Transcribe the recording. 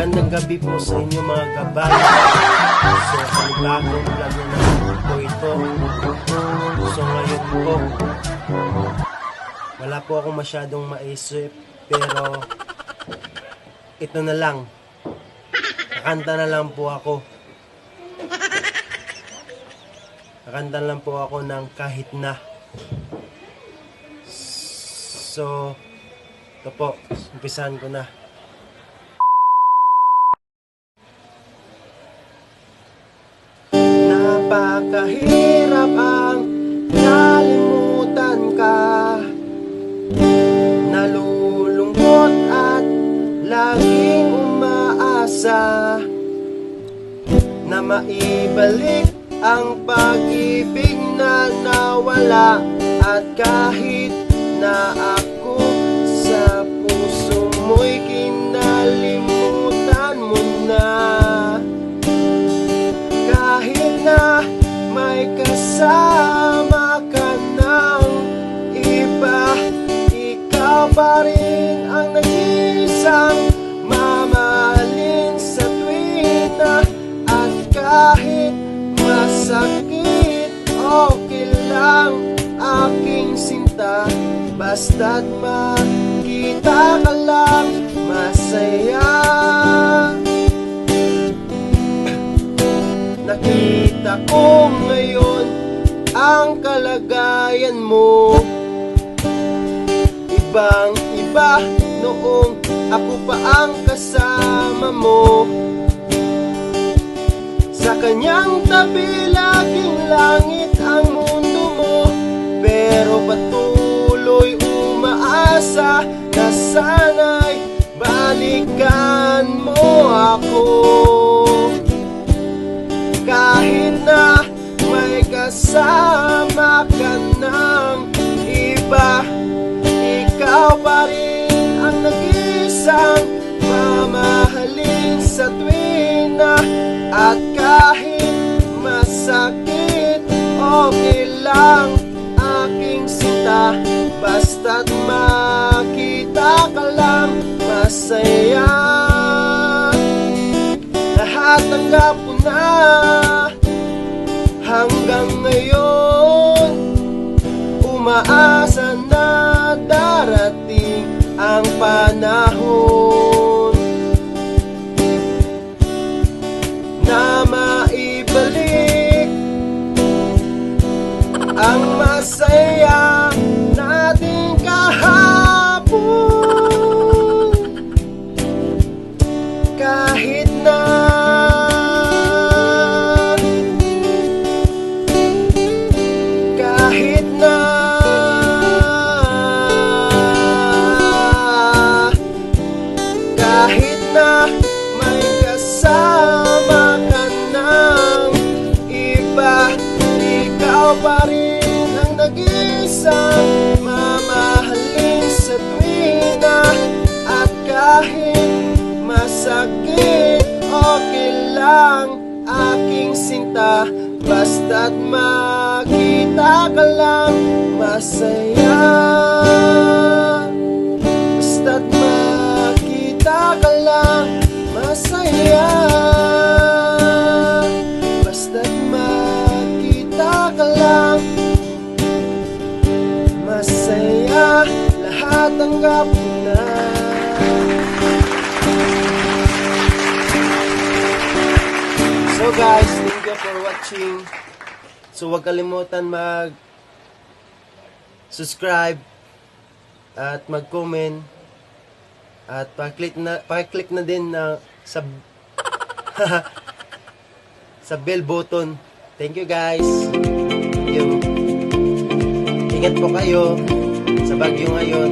Magandang gabi po sa inyo mga gabay. So, panibagong vlog na naman po ito. So, ngayon po, wala po akong masyadong maisip, pero ito na lang. Kakanta na lang po ako. Kakanta lang po ako ng kahit na. So, ito po, umpisahan ko na. Napakahirap ang kalimutan ka, nalulungkot at laging umaasa na maibalik ang pag-ibig na nawala. At kahit na ako sa puso mo'y kinalimutan mo na, kahit na may kasama ka ng iba, ikaw pa rin ang nag-iisang mamahalin sa tuwina. At kahit masakit, okay lang aking sinta, basta't makita ka lang masaya. Nakita ko ngayon ang kalagayan mo, ibang iba noong ako pa ang kasama mo. Sa kanyang tabi laging langit ang mundo mo, pero patuloy umaasa na sana'y balikan mo ako. Kahit na may kasama ka ng iba, ikaw pa rin ang nag-iisang mamahalin sa tuwina. At kahit masakit, okay lang aking sinta, basta't makita ka lang masaya. Lahat tanggap ko na hanggang ngayon, umaasa na darating ang panahon na maibalik ang masaya nating kahapon. Kahit na may kasama ka ng iba, ikaw pa rin ang nag-iisang mamahalin sa tuwina. At kahit masakit, okay lang aking sinta, basta't makita ka lang masaya. Basta't makita ka lang masaya. Basta't makita ka lang masaya. Lahat tanggap ko na. So guys, thank you for watching. So huwag kalimutan mag-subscribe at mag-comment at pa-click na din na sa sa bell button. Thank you guys. Thank you. Ingat po kayo sa bagyo ngayon.